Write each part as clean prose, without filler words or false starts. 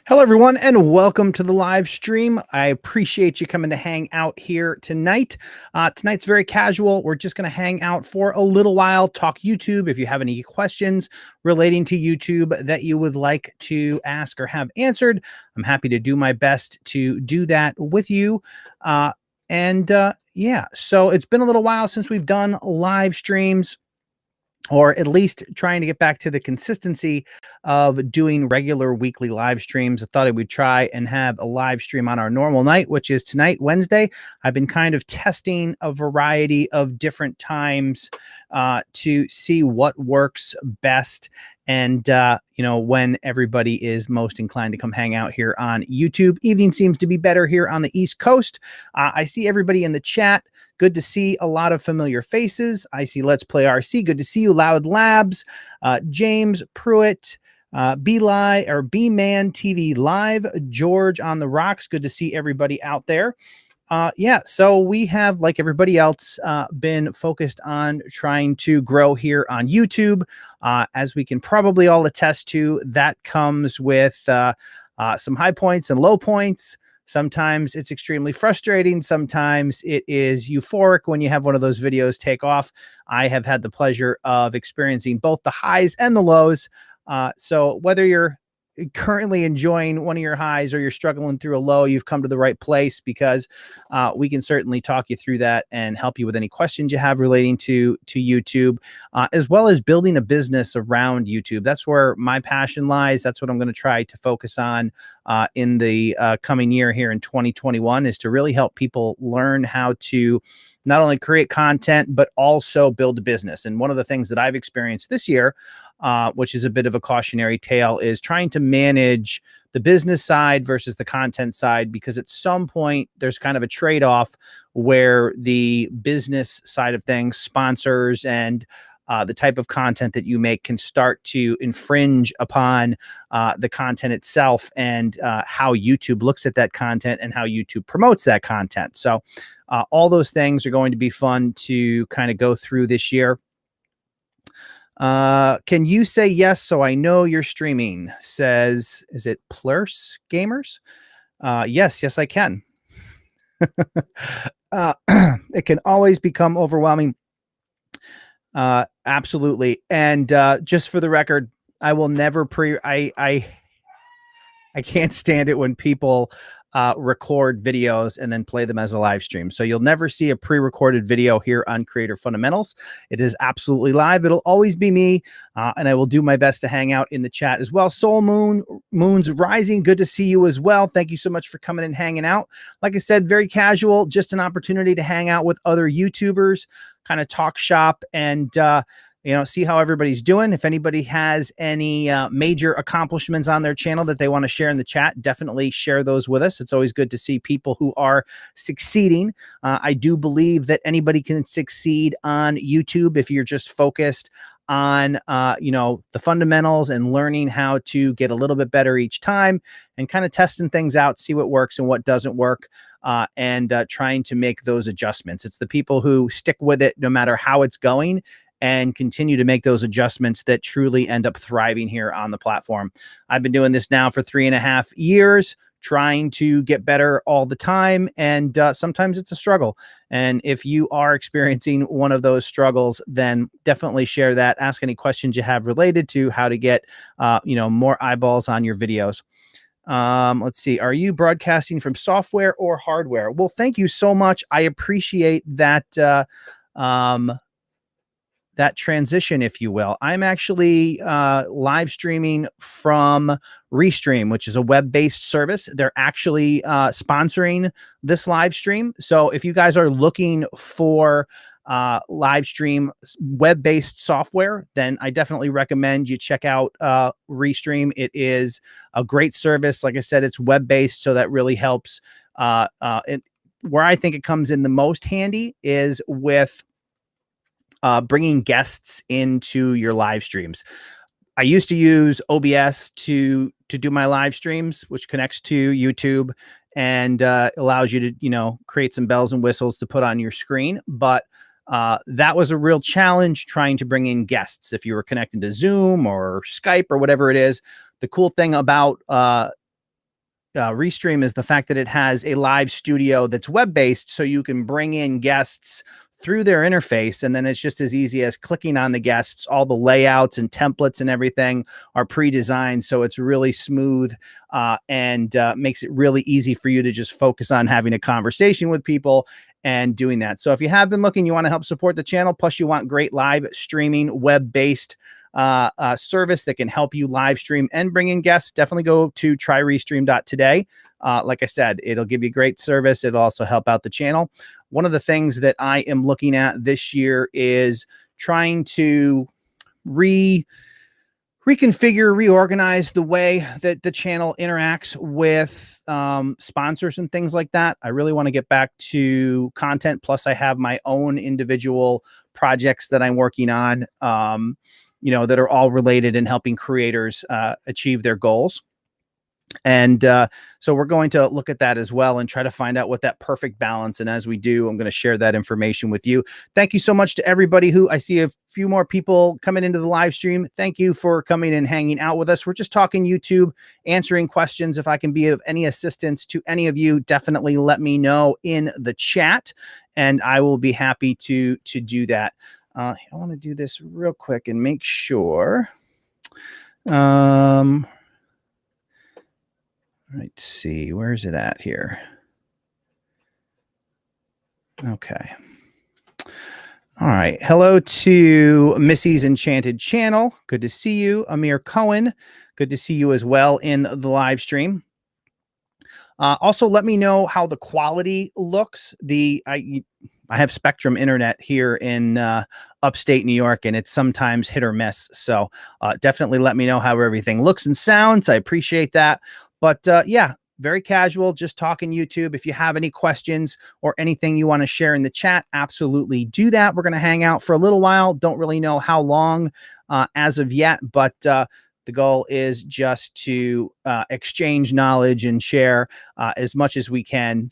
Hello, everyone, and welcome to the live stream. I appreciate you coming to hang out here tonight. Tonight's very casual. We're just going to hang out for a little while, talk YouTube. If you have any questions relating to YouTube that you would like to ask or have answered, I'm happy to do my best to do that with you. Yeah, so it's been a little while since we've done live streams, or at least trying to get back to the consistency of doing regular weekly live streams. I thought I would try and have a live stream on our normal night, which is tonight, Wednesday. I've been kind of testing a variety of different times to see what works best and when everybody is most inclined to come hang out here on YouTube. Evening seems to be better here on the East Coast. I see everybody in the chat. Good to see a lot of familiar faces. I see Let's Play RC. Good to see you, Loud Labs, James Pruitt, B-Man TV Live, George on the Rocks. Good to see everybody out there. Yeah, so we have, like everybody else, been focused on trying to grow here on YouTube. As we can probably all attest to, that comes with some high points and low points. Sometimes it's extremely frustrating. Sometimes it is euphoric when you have one of those videos take off. I have had the pleasure of experiencing both the highs and the lows. So whether you're currently enjoying one of your highs or you're struggling through a low, you've come to the right place, because we can certainly talk you through that and help you with any questions you have relating to YouTube, as well as building a business around YouTube. That's where my passion lies. That's what I'm going to try to focus on in the coming year here in 2021, is to really help people learn how to not only create content, but also build a business. And one of the things that I've experienced this year, which is a bit of a cautionary tale, is trying to manage the business side versus the content side, because at some point there's kind of a trade-off where the business side of things, sponsors and the type of content that you make, can start to infringe upon the content itself and how YouTube looks at that content and how YouTube promotes that content. So all those things are going to be fun to kind of go through this year. Can you say yes so I know you're streaming? Says, is it Plurs Gamers? Yes, I can. It can always become overwhelming. Absolutely. And just for the record, I will never I can't stand it when people record videos and then play them as a live stream. So you'll never see a pre-recorded video here on Creator Fundamentals. It is absolutely live. It'll always be me, and I will do my best to hang out in the chat as well. Soul Moon's Rising, good to see you as well. Thank you so much for coming and hanging out. Like I said, very casual, just an opportunity to hang out with other YouTubers, kind of talk shop, and see how everybody's doing. If anybody has any major accomplishments on their channel that they want to share in the chat, definitely share those with us. It's always good to see people who are succeeding. I do believe that anybody can succeed on YouTube if you're just focused on the fundamentals and learning how to get a little bit better each time, and kind of testing things out, see what works and what doesn't work, and trying to make those adjustments. It's the people who stick with it no matter how it's going and continue to make those adjustments that truly end up thriving here on the platform. I've been doing this now for 3.5 years, trying to get better all the time. And sometimes it's a struggle. And if you are experiencing one of those struggles, then definitely share that. Ask any questions you have related to how to get, more eyeballs on your videos. Let's see. Are you broadcasting from software or hardware? Well, thank you so much. I appreciate that. That transition, if you will. I'm actually live streaming from Restream, which is a web-based service. They're actually sponsoring this live stream. So if you guys are looking for live stream web-based software, then I definitely recommend you check out Restream. It is a great service. Like I said, it's web-based, so that really helps. Where I think it comes in the most handy is with bringing guests into your live streams. I used to use OBS to do my live streams, which connects to YouTube and allows you to, create some bells and whistles to put on your screen. But that was a real challenge trying to bring in guests. If you were connecting to Zoom or Skype or whatever it is, the cool thing about Restream is the fact that it has a live studio that's web-based, so you can bring in guests through their interface, and then it's just as easy as clicking on the guests. All the layouts and templates and everything are pre-designed, so it's really smooth and makes it really easy for you to just focus on having a conversation with people and doing that. So if you have been looking, you want to help support the channel, plus you want great live streaming, web-based service that can help you live stream and bring in guests, definitely go to tryrestream.today. Like I said, it'll give you great service. It'll also help out the channel. One of the things that I am looking at this year is trying to reconfigure, reorganize the way that the channel interacts with sponsors and things like that. I really want to get back to content. Plus, I have my own individual projects that I'm working on, that are all related in helping creators achieve their goals. And so we're going to look at that as well and try to find out what that perfect balance. And as we do, I'm going to share that information with you. Thank you so much to everybody who I see a few more people coming into the live stream. Thank you for coming and hanging out with us. We're just talking YouTube, answering questions. If I can be of any assistance to any of you, definitely let me know in the chat and I will be happy to do that. I want to do this real quick and make sure. Let's see, where is it at here? Okay. All right. Hello to Missy's Enchanted Channel. Good to see you. Amir Cohen. Good to see you as well in the live stream. Also, let me know how the quality looks. I have Spectrum internet here in upstate New York, and it's sometimes hit or miss. So definitely let me know how everything looks and sounds. I appreciate that. But yeah, very casual, just talking YouTube. If you have any questions or anything you want to share in the chat, absolutely do that. We're going to hang out for a little while. Don't really know how long as of yet, but the goal is just to exchange knowledge and share as much as we can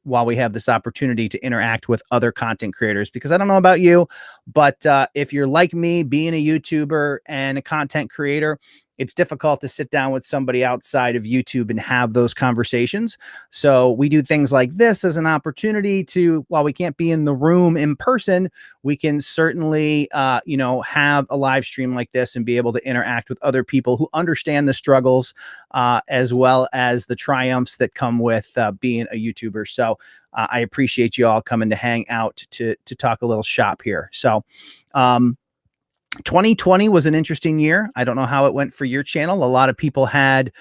while we have this opportunity to interact with other content creators. Because I don't know about you, but if you're like me, being a YouTuber and a content creator, it's difficult to sit down with somebody outside of YouTube and have those conversations. So we do things like this as an opportunity to, while we can't be in the room in person, we can certainly, have a live stream like this and be able to interact with other people who understand the struggles as well as the triumphs that come with being a YouTuber. So I appreciate you all coming to hang out to talk a little shop here. So, 2020 was an interesting year. I don't know how it went for your channel. A lot of people had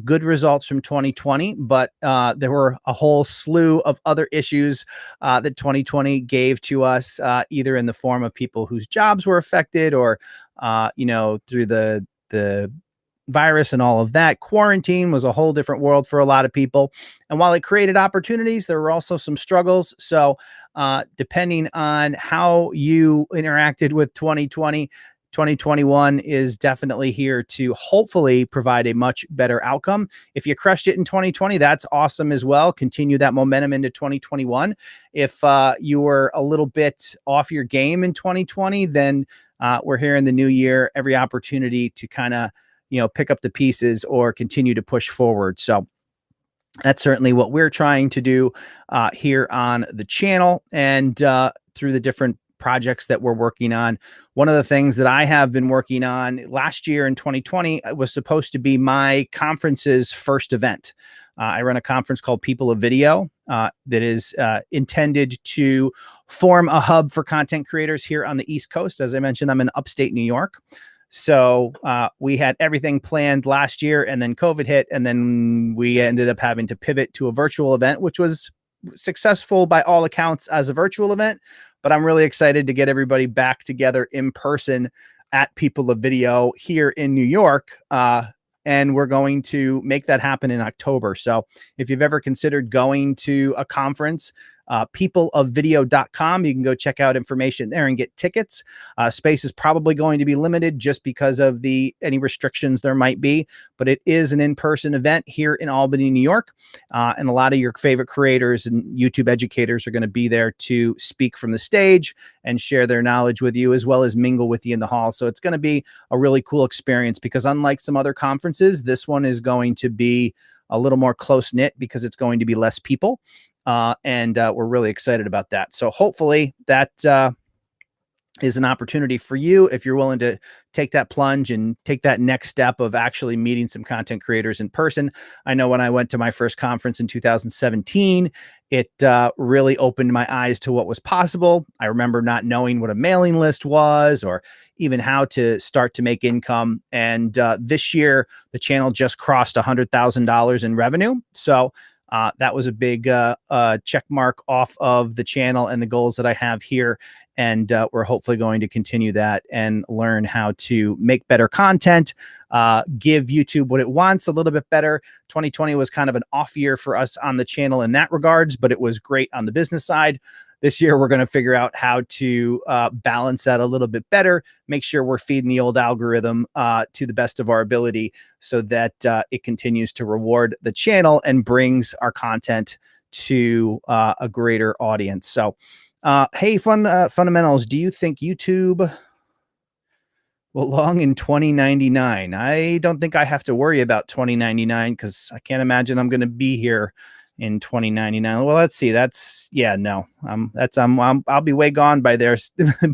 good results from 2020, but there were a whole slew of other issues that 2020 gave to us, either in the form of people whose jobs were affected or, through the virus and all of that. Quarantine was a whole different world for a lot of people. And while it created opportunities, there were also some struggles. So depending on how you interacted with 2020, 2021 is definitely here to hopefully provide a much better outcome. If you crushed it in 2020, that's awesome as well. Continue that momentum into 2021. If you were a little bit off your game in 2020, then we're here in the new year, every opportunity to kind of pick up the pieces or continue to push forward. So that's certainly what we're trying to do here on the channel and through the different projects that we're working on. One of the things that I have been working on last year in 2020 was supposed to be my conference's first event. I run a conference called People of Video that is intended to form a hub for content creators here on the East Coast. As I mentioned, I'm in upstate New York. So we had everything planned last year, and then COVID hit, and then we ended up having to pivot to a virtual event, which was successful by all accounts as a virtual event. But I'm really excited to get everybody back together in person at People of Video here in New York. And we're going to make that happen in October. So if you've ever considered going to a conference, peopleofvideo.com, you can go check out information there and get tickets. Space is probably going to be limited just because of any restrictions there might be, but it is an in-person event here in Albany, New York. And a lot of your favorite creators and YouTube educators are going to be there to speak from the stage and share their knowledge with you, as well as mingle with you in the hall. So it's going to be a really cool experience because unlike some other conferences, this one is going to be a little more close knit because it's going to be less people. And we're really excited about that. So hopefully that is an opportunity for you if you're willing to take that plunge and take that next step of actually meeting some content creators in person. I know when I went to my first conference in 2017, it really opened my eyes to what was possible. I remember not knowing what a mailing list was or even how to start to make income. And this year, the channel just crossed $100,000 in revenue. So that was a big check mark off of the channel and the goals that I have here. And we're hopefully going to continue that and learn how to make better content, give YouTube what it wants a little bit better. 2020 was kind of an off year for us on the channel in that regards, but it was great on the business side. This year, we're going to figure out how to balance that a little bit better, make sure we're feeding the old algorithm to the best of our ability so that it continues to reward the channel and brings our content to a greater audience. So, hey, fundamentals, do you think YouTube will long in 2099? I don't think I have to worry about 2099 because I can't imagine I'm going to be here in 2099. Well, let's see. That's no. I'll be way gone by there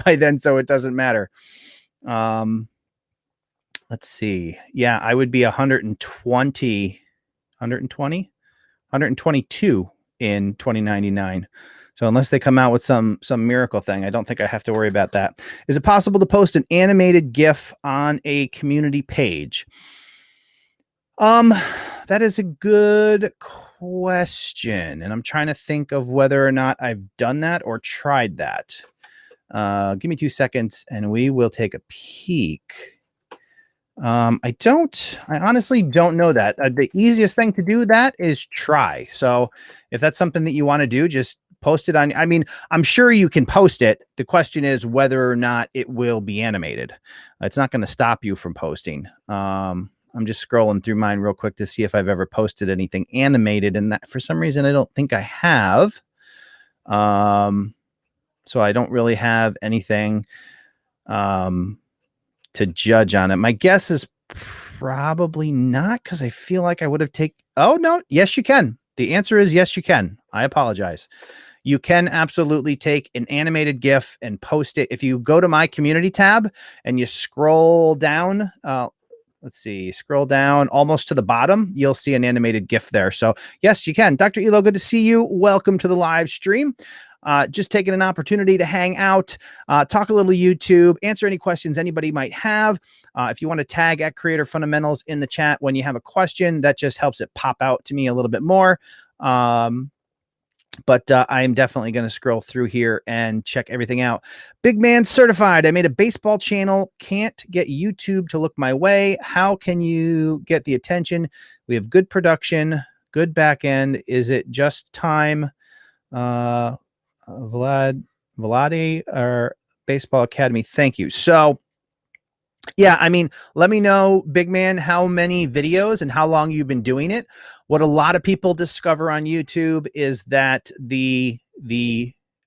by then, so it doesn't matter. Let's see. Yeah, I would be 122 in 2099. So unless they come out with some miracle thing, I don't think I have to worry about that. Is it possible to post an animated GIF on a community page? That is a good question, and I'm trying to think of whether or not I've done that or tried that. Give me 2 seconds, and we will take a peek. I honestly don't know that. The easiest thing to do that is try. So if that's something that you want to do, just post it on. I mean, I'm sure you can post it. The question is whether or not it will be animated. It's not going to stop you from posting. I'm just scrolling through mine real quick to see if I've ever posted anything animated, and that for some reason I don't think I have. So I don't really have anything to judge on it. My guess is probably not, because I feel like I would have taken. Oh no, yes you can. The answer is yes you can. I apologize. You can absolutely take an animated GIF and post it. If you go to my community tab and you scroll down, let's see, scroll down almost to the bottom, you'll see an animated GIF there. So yes, you can. Dr. Elo, good to see you. Welcome to the live stream. Just taking an opportunity to hang out, talk a little YouTube, answer any questions anybody might have. If you want to tag at Creator Fundamentals in the chat when you have a question, that just helps it pop out to me a little bit more. But I am definitely going to scroll through here and check everything out. Big Man Certified. I made a baseball channel. Can't get YouTube to look my way. How can you get the attention? We have good production, good back end. Is it just time? Vladi or Baseball Academy. Thank you. So yeah, I mean, let me know, Big Man, how many videos and how long you've been doing it. What a lot of people discover on YouTube is that the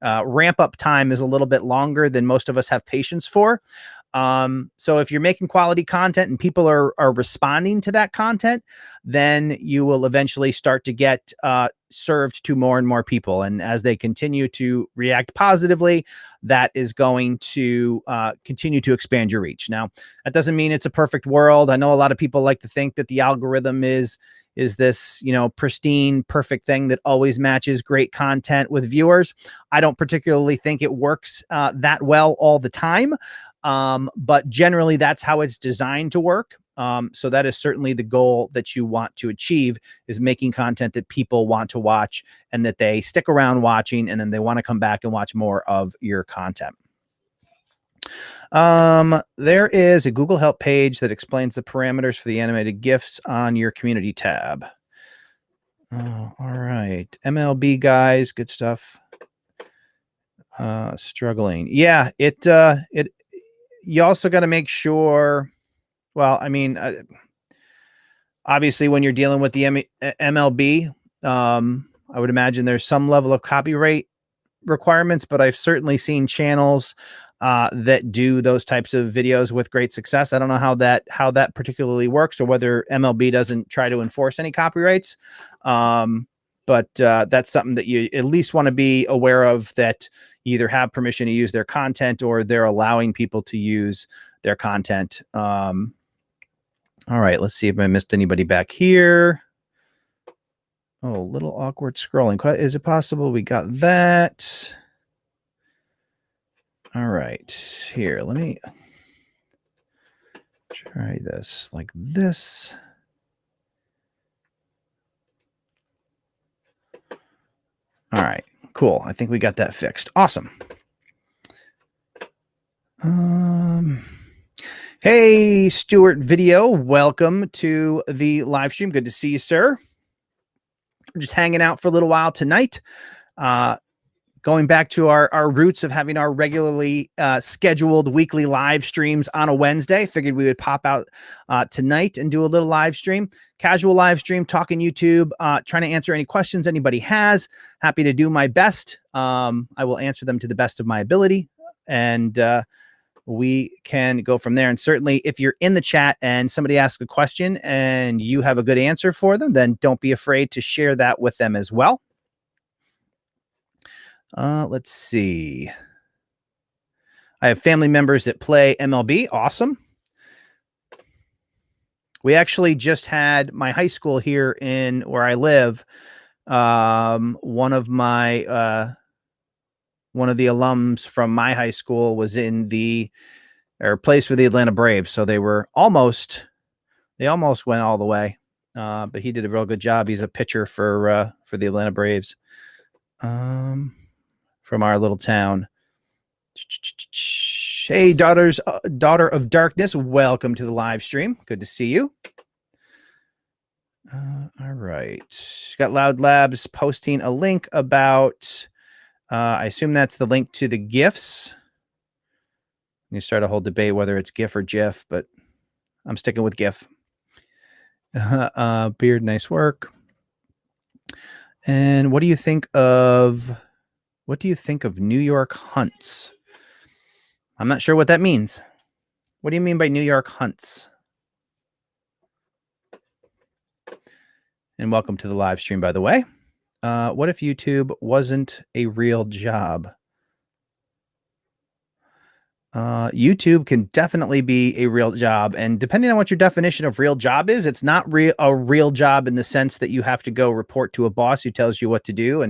ramp up time is a little bit longer than most of us have patience for. So if you're making quality content and people are responding to that content, then you will eventually start to get served to more and more people. And as they continue to react positively, that is going to continue to expand your reach. Now, that doesn't mean it's a perfect world. I know a lot of people like to think that the algorithm is this, pristine, perfect thing that always matches great content with viewers. I don't particularly think it works that well all the time. But generally that's how it's designed to work. So that is certainly the goal that you want to achieve, is making content that people want to watch and that they stick around watching, and then they want to come back and watch more of your content. There is a Google Help page that explains the parameters for the animated GIFs on your community tab. Oh, all right. MLB guys, good stuff. Struggling. Yeah, you also got to make sure, well, I mean, obviously when you're dealing with the MLB, I would imagine there's some level of copyright requirements, but I've certainly seen channels that do those types of videos with great success. I don't know how that particularly works, or whether MLB doesn't try to enforce any copyrights. But that's something that you at least want to be aware of, that you either have permission to use their content or they're allowing people to use their content. All right, let's see if I missed anybody back here. Oh, a little awkward scrolling. Is it possible we got that? All right, here, let me try this like this. All right, cool. I think we got that fixed. Awesome. Hey, Stuart Video, welcome to the live stream. Good to see you, sir. We're just hanging out for a little while tonight. Going back to our roots of having our regularly scheduled weekly live streams on a Wednesday. Figured we would pop out tonight and do a little live stream, casual live stream, talking YouTube, trying to answer any questions anybody has. Happy to do my best. I will answer them to the best of my ability, and we can go from there. And certainly if you're in the chat and somebody asks a question and you have a good answer for them, then don't be afraid to share that with them as well. Let's see. I have family members that play MLB. Awesome. We actually just had my high school here in where I live. One of the alums from my high school was in plays for the Atlanta Braves. So they almost went all the way. But he did a real good job. He's a pitcher for the Atlanta Braves. From our little town. Hey, daughter of darkness, welcome to the live stream. Good to see you. All right, got Loud Labs posting a link about I assume that's the link to the GIFs. You start a whole debate whether it's GIF or GIF, but I'm sticking with GIF. Beard, nice work. And what do you think of New York hunts? I'm not sure what that means. What do you mean by New York hunts? And welcome to the live stream, by the way. What if YouTube wasn't a real job? YouTube can definitely be a real job. And depending on what your definition of real job is, it's not a real job in the sense that you have to go report to a boss who tells you what to do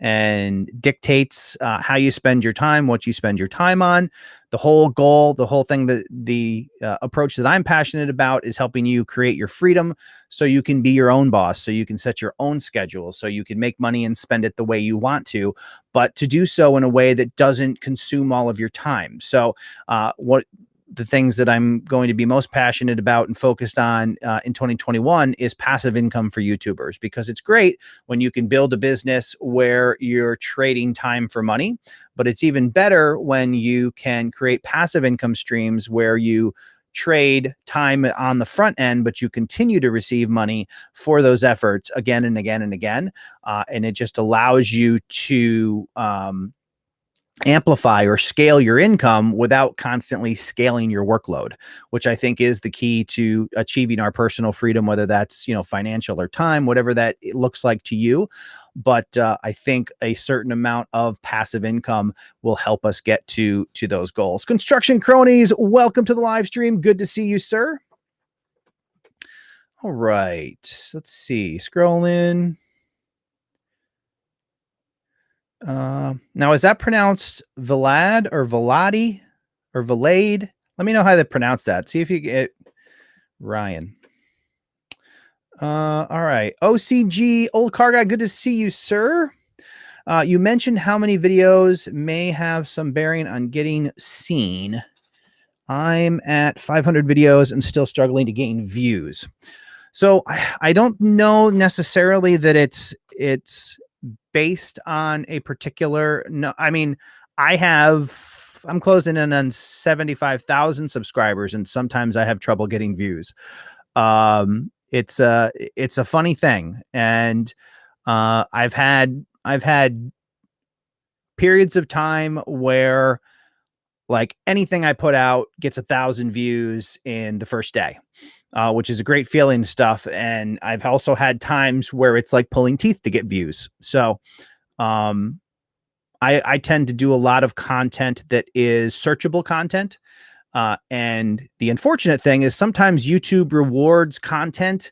and dictates how you spend your time, what you spend your time on. The whole goal, the whole thing, the approach that I'm passionate about is helping you create your freedom so you can be your own boss, so you can set your own schedule, so you can make money and spend it the way you want to, but to do so in a way that doesn't consume all of your time. So what the things that I'm going to be most passionate about and focused on in 2021 is passive income for YouTubers, because it's great when you can build a business where you're trading time for money, but it's even better when you can create passive income streams where you trade time on the front end, but you continue to receive money for those efforts again and again and again. And it just allows you to amplify or scale your income without constantly scaling your workload, which I think is the key to achieving our personal freedom, whether that's, financial or time, whatever that it looks like to you. But I think a certain amount of passive income will help us get to those goals. Construction Cronies, welcome to the live stream. Good to see you, sir. All right, let's see, scroll in. Now, is that pronounced Vlad or Vladi or Vlade? Let me know how they pronounce that. See if you get Ryan. All right. OCG, old car guy. Good to see you, sir. You mentioned how many videos may have some bearing on getting seen. I'm at 500 videos and still struggling to gain views. So I don't know necessarily that it's based on a particular, no, I mean, I'm closing in on 75,000 subscribers, and sometimes I have trouble getting views. It's a funny thing. And, I've had periods of time where like anything I put out gets 1,000 views in the first day, which is a great feeling stuff. And I've also had times where it's like pulling teeth to get views. So um, I tend to do a lot of content that is searchable content. And the unfortunate thing is sometimes YouTube rewards content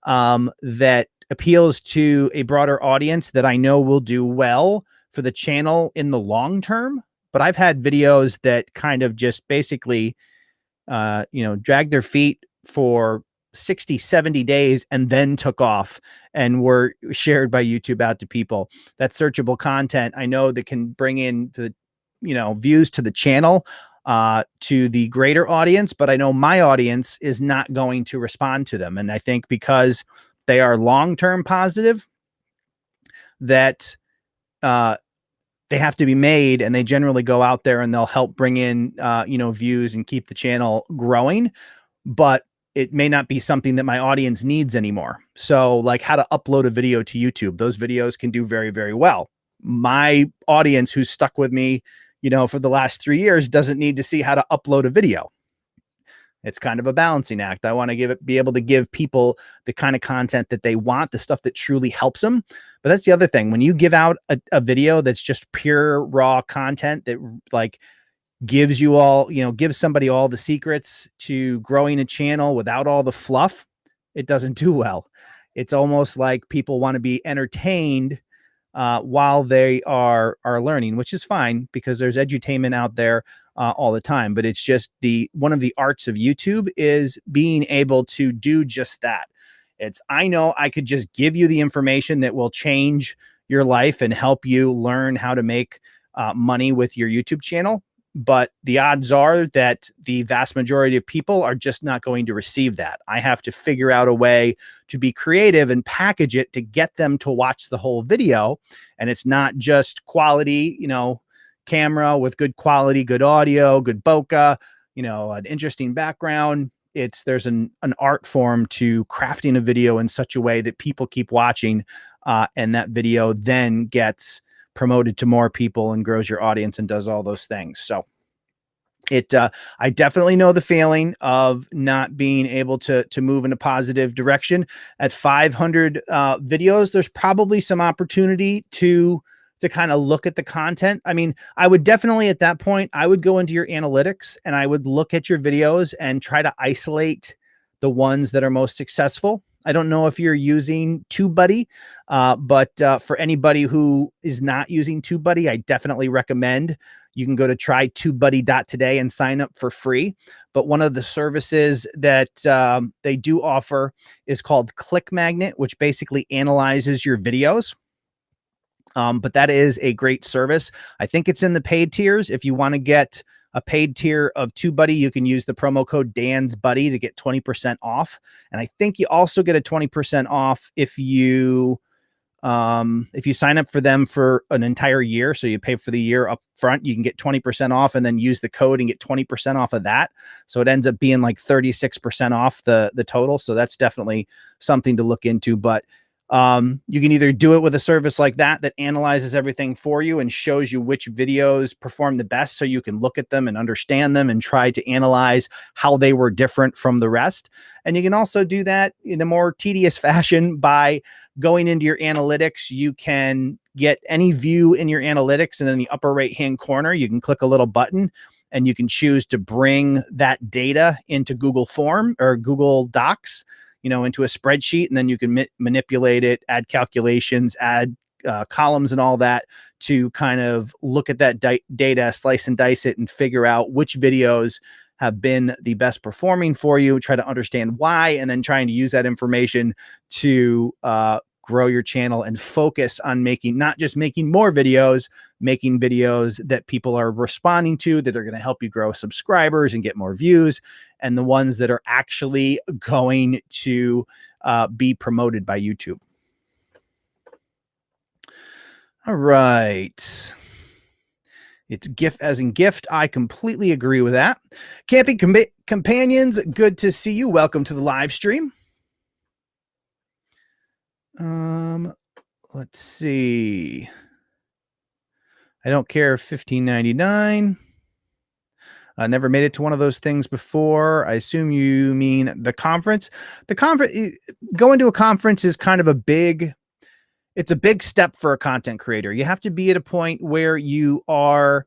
that appeals to a broader audience that I know will do well for the channel in the long term. But I've had videos that kind of just basically, dragged their feet for 60, 70 days and then took off and were shared by YouTube out to people. That searchable content I know that can bring in the, views to the channel, to the greater audience, but I know my audience is not going to respond to them. And I think because they are long-term positive, that they have to be made, and they generally go out there and they'll help bring in, views and keep the channel growing. But it may not be something that my audience needs anymore. So like how to upload a video to YouTube, those videos can do very, very well. My audience who's stuck with me, for the last 3 years doesn't need to see how to upload a video. It's kind of a balancing act. I want to be able to give people the kind of content that they want, the stuff that truly helps them. But that's the other thing. When you give out a video that's just pure raw content that like gives you all, gives somebody all the secrets to growing a channel without all the fluff, it doesn't do well. It's almost like people want to be entertained while they are learning, which is fine because there's edutainment out there all the time. But it's just one of the arts of YouTube is being able to do just that. I know I could just give you the information that will change your life and help you learn how to make money with your YouTube channel. But the odds are that the vast majority of people are just not going to receive that. I have to figure out a way to be creative and package it to get them to watch the whole video. And it's not just quality, camera with good quality, good audio, good bokeh, an interesting background. There's an art form to crafting a video in such a way that people keep watching, and that video then gets promoted to more people and grows your audience and does all those things. So I definitely know the feeling of not being able to move in a positive direction. At 500 videos, there's probably some opportunity to kind of look at the content. I mean, I would definitely at that point, I would go into your analytics and I would look at your videos and try to isolate the ones that are most successful. I don't know if you're using TubeBuddy, but for anybody who is not using TubeBuddy, I definitely recommend you can go to trytubebuddy.today and sign up for free. But one of the services that they do offer is called Click Magnet, which basically analyzes your videos. But that is a great service. I think it's in the paid tiers. If you want to get a paid tier of TubeBuddy, you can use the promo code DansBuddy to get 20% off. And I think you also get a 20% off if you sign up for them for an entire year. So you pay for the year up front, you can get 20% off and then use the code and get 20% off of that. So it ends up being like 36% off the total. So that's definitely something to look into. But you can either do it with a service like that analyzes everything for you and shows you which videos perform the best so you can look at them and understand them and try to analyze how they were different from the rest. And you can also do that in a more tedious fashion by going into your analytics. You can get any view in your analytics, and in the upper right hand corner you can click a little button and you can choose to bring that data into Google Form or Google Docs, into a spreadsheet, and then you can manipulate it, add calculations, add columns and all that to kind of look at that data, slice and dice it, and figure out which videos have been the best performing for you, try to understand why, and then trying to use that information to grow your channel and focus on not just making more videos, making videos that people are responding to, that are going to help you grow subscribers and get more views, and the ones that are actually going to be promoted by YouTube. All right. It's GIF as in gift. I completely agree with that. Camping Companions, good to see you. Welcome to the live stream. Let's see. I don't care. $15.99. Never made it to one of those things before. I assume you mean the conference. The conference, going to a conference is kind of it's a big step for a content creator. You have to be at a point where you are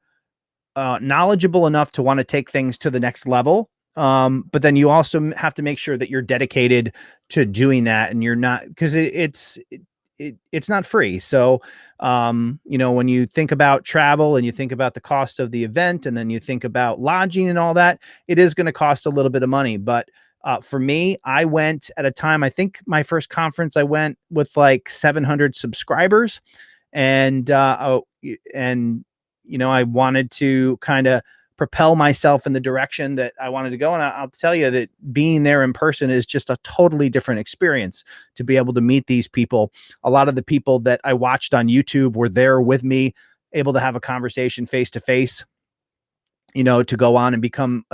knowledgeable enough to want to take things to the next level. But then you also have to make sure that you're dedicated to doing that, and you're not, because it's not free. So, when you think about travel and you think about the cost of the event, and then you think about lodging and all that, it is going to cost a little bit of money. But for me, I went at a time, I think my first conference, I went with like 700 subscribers, and I wanted to kind of propel myself in the direction that I wanted to go. And I'll tell you that being there in person is just a totally different experience, to be able to meet these people. A lot of the people that I watched on YouTube were there with me, able to have a conversation face to face, to go on and become,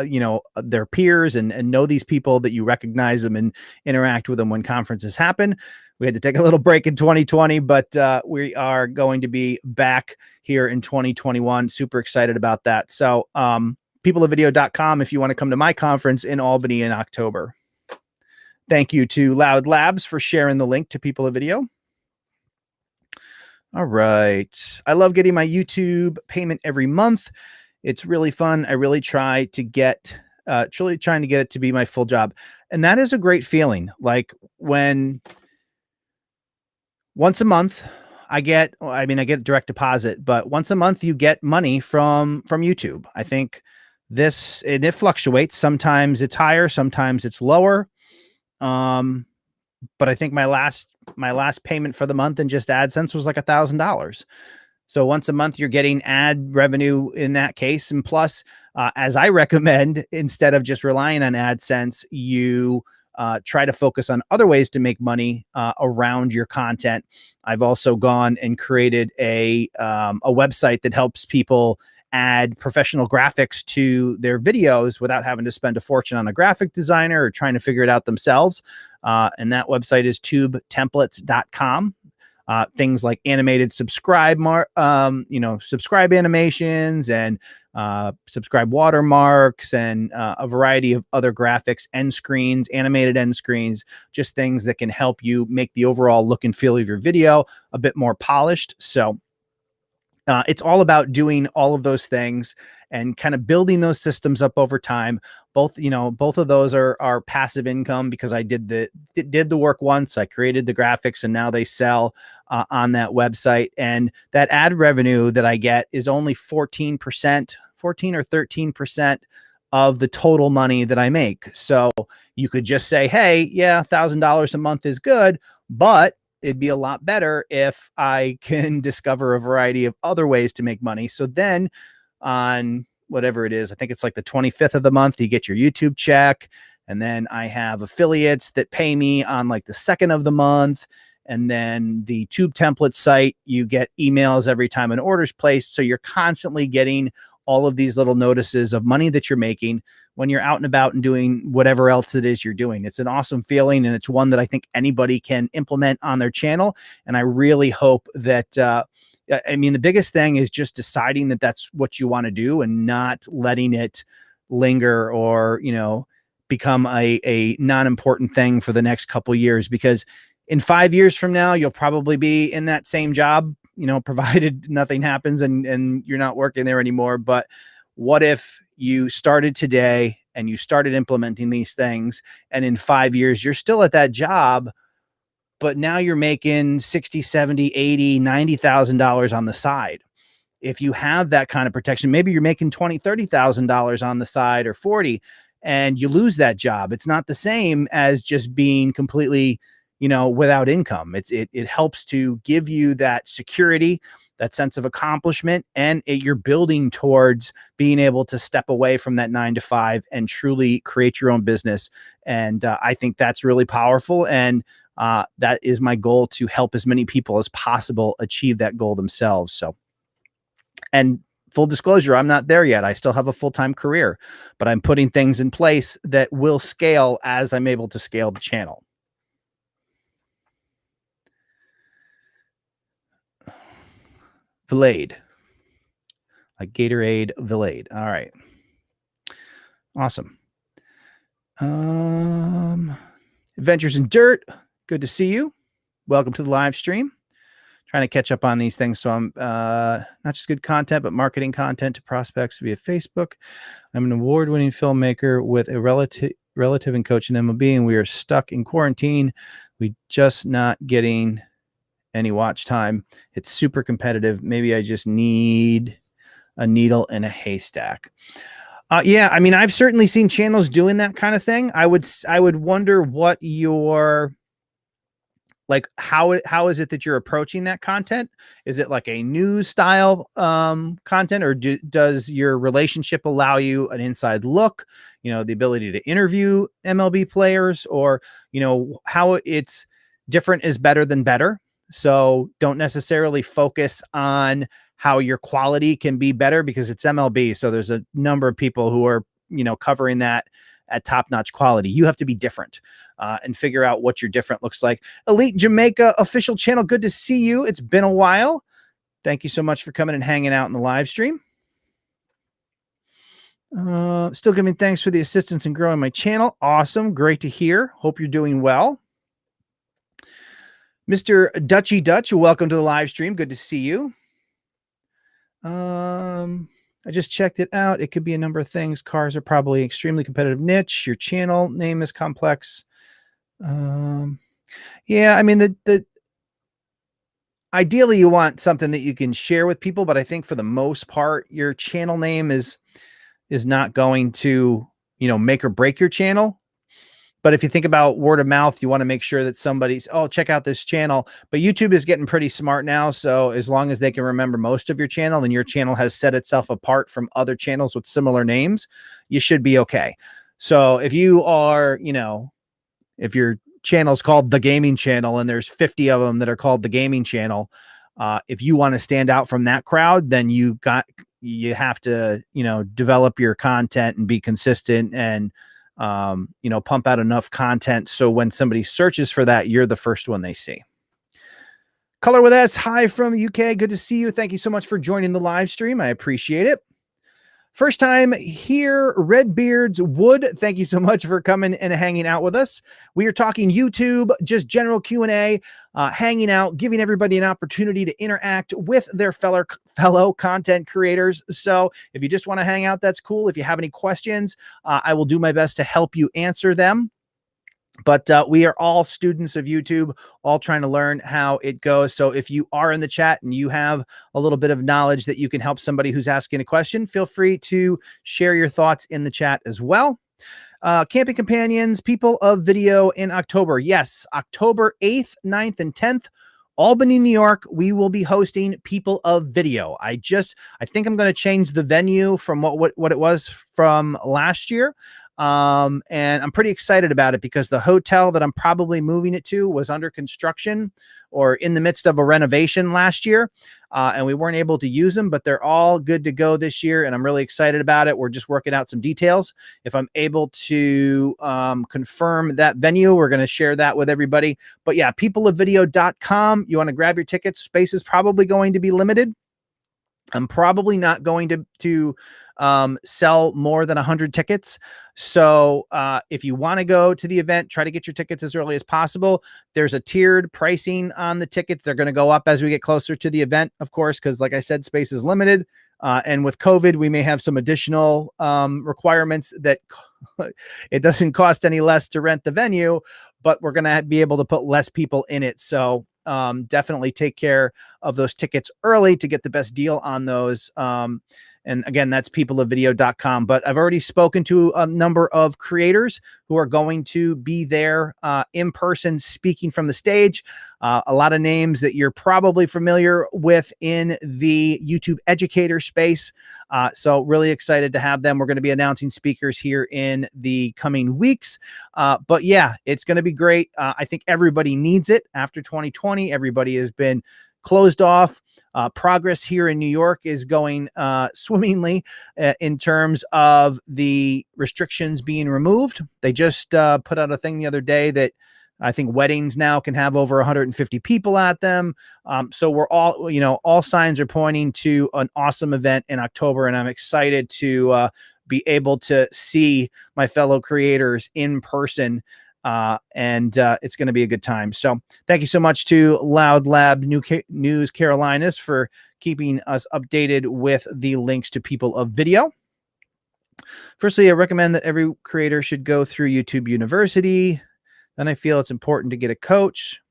their peers, and know these people, that you recognize them and interact with them when conferences happen. We had to take a little break in 2020, but we are going to be back here in 2021. Super excited about that. So peopleofvideo.com if you want to come to my conference in Albany in October. Thank you to Loud Labs for sharing the link to People of Video. All right. I love getting my YouTube payment every month. It's really fun. I really try to get, truly trying to get it to be my full job. And that is a great feeling. Like when once a month I get direct deposit, but once a month you get money from YouTube. I think and it fluctuates. Sometimes it's higher, sometimes it's lower. But I think my last payment for the month in just AdSense was like $1,000. So once a month, you're getting ad revenue in that case. And plus, as I recommend, instead of just relying on AdSense, you try to focus on other ways to make money around your content. I've also gone and created a website that helps people add professional graphics to their videos without having to spend a fortune on a graphic designer or trying to figure it out themselves. And that website is tubetemplates.com. Things like animated subscribe animations, and subscribe watermarks, and a variety of other graphics, end screens, animated end screens, just things that can help you make the overall look and feel of your video a bit more polished. So it's all about doing all of those things and kind of building those systems up over time. Both of those are passive income, because I did the work once. I created the graphics, and now they sell on that website. And that ad revenue that I get is only 14% or 13% of the total money that I make. So you could just say, hey, yeah, $1,000 a month is good, but it'd be a lot better if I can discover a variety of other ways to make money. So then on whatever it is, I think it's like the 25th of the month, you get your YouTube check. And then I have affiliates that pay me on like the 2nd of the month. And then the Tube Template site, you get emails every time an order's placed. So you're constantly getting all of these little notices of money that you're making when you're out and about and doing whatever else it is you're doing. It's an awesome feeling, and it's one that I think anybody can implement on their channel. And I really hope that, the biggest thing is just deciding that that's what you want to do, and not letting it linger or, become a non-important thing for the next couple years, because in 5 years from now, you'll probably be in that same job, provided nothing happens and you're not working there anymore. But what if you started today and you started implementing these things, and in 5 years, you're still at that job, but now you're making 60, 70, 80, $90,000 on the side. If you have that kind of protection, maybe you're making $20,000, $30,000 on the side, or 40, and you lose that job. It's not the same as just being completely, without income. It helps to give you that security, that sense of accomplishment, and you're building towards being able to step away from that 9 to 5 and truly create your own business. And I think that's really powerful. And that is my goal, to help as many people as possible achieve that goal themselves. So, and full disclosure, I'm not there yet. I still have a full-time career, but I'm putting things in place that will scale as I'm able to scale the channel. Vilade, like Gatorade Vilade. All right. Awesome. Adventures in Dirt. Good to see you. Welcome to the live stream. Trying to catch up on these things. So I'm not just good content, but marketing content to prospects via Facebook. I'm an award-winning filmmaker with a relative and coach in MLB, and we are stuck in quarantine. We just not getting any watch time. It's super competitive. Maybe I just need a needle in a haystack. Yeah, I mean, I've certainly seen channels doing that kind of thing. I would wonder what your, like, how is it that you're approaching that content? Is it like a news style content, or does your relationship allow you an inside look, the ability to interview MLB players, or, how it's different is better than better. So don't necessarily focus on how your quality can be better, because it's MLB. So there's a number of people who are, covering that at top-notch quality. You have to be different and figure out what your different looks like. Elite Jamaica official channel. Good to see you. It's been a while. Thank you so much for coming and hanging out in the live stream. Still giving thanks for the assistance in growing my channel. Awesome. Great to hear. Hope you're doing well. Mr. Dutchy Dutch, welcome to the live stream. Good to see you. I just checked it out. It could be a number of things. Cars are probably an extremely competitive niche. Your channel name is complex. Yeah, I mean, the ideally you want something that you can share with people, but I think for the most part, your channel name is not going to, make or break your channel. But if you think about word of mouth, you want to make sure that somebody's, oh, check out this channel. But YouTube is getting pretty smart now. So as long as they can remember most of your channel and your channel has set itself apart from other channels with similar names, you should be okay. So if you are, if your channel's called The Gaming Channel and there's 50 of them that are called The Gaming Channel, if you want to stand out from that crowd, then you have to, develop your content and be consistent and, pump out enough content so when somebody searches for that, you're the first one they see. Color with S, hi from the UK. Good to see you. Thank you so much for joining the live stream. I appreciate it. First time here, Redbeards Wood. Thank you so much for coming and hanging out with us. We are talking YouTube, just general Q&A, hanging out, giving everybody an opportunity to interact with their fellow content creators. So if you just want to hang out, that's cool. If you have any questions, I will do my best to help you answer them. But we are all students of YouTube, all trying to learn how it goes. So if you are in the chat and you have a little bit of knowledge that you can help somebody who's asking a question, feel free to share your thoughts in the chat as well. Camping Companions, People of Video in October. Yes, October 8th, 9th, and 10th. Albany, New York, we will be hosting People of Video. I think I'm going to change the venue from what it was from last year. And I'm pretty excited about it because the hotel that I'm probably moving it to was under construction or in the midst of a renovation last year. And we weren't able to use them, but they're all good to go this year. And I'm really excited about it. We're just working out some details. If I'm able to confirm that venue, we're going to share that with everybody. But yeah, peopleofvideo.com. You want to grab your tickets. Space is probably going to be limited. I'm probably not going to sell more than 100 tickets. So if you want to go to the event, try to get your tickets as early as possible. There's a tiered pricing on the tickets. They're going to go up as we get closer to the event, of course, because like I said, space is limited. And with COVID, we may have some additional requirements that it doesn't cost any less to rent the venue, but we're going to be able to put less people in it. So definitely take care of those tickets early to get the best deal on those. And again, that's peopleofvideo.com. But I've already spoken to a number of creators who are going to be there in person speaking from the stage. A lot of names that you're probably familiar with in the YouTube educator space. So really excited to have them. We're going to be announcing speakers here in the coming weeks. But yeah, it's going to be great. I think everybody needs it after 2020. Everybody has been closed off. Progress here in New York is going swimmingly in terms of the restrictions being removed. They just put out a thing the other day that I think weddings now can have over 150 people at them. So we're all signs are pointing to an awesome event in October, and I'm excited to be able to see my fellow creators in person. And it's going to be a good time. So thank you so much to Loud Lab News Carolinas for keeping us updated with the links to People of Video. Firstly, I recommend that every creator should go through YouTube University. Then I feel it's important to get a coach.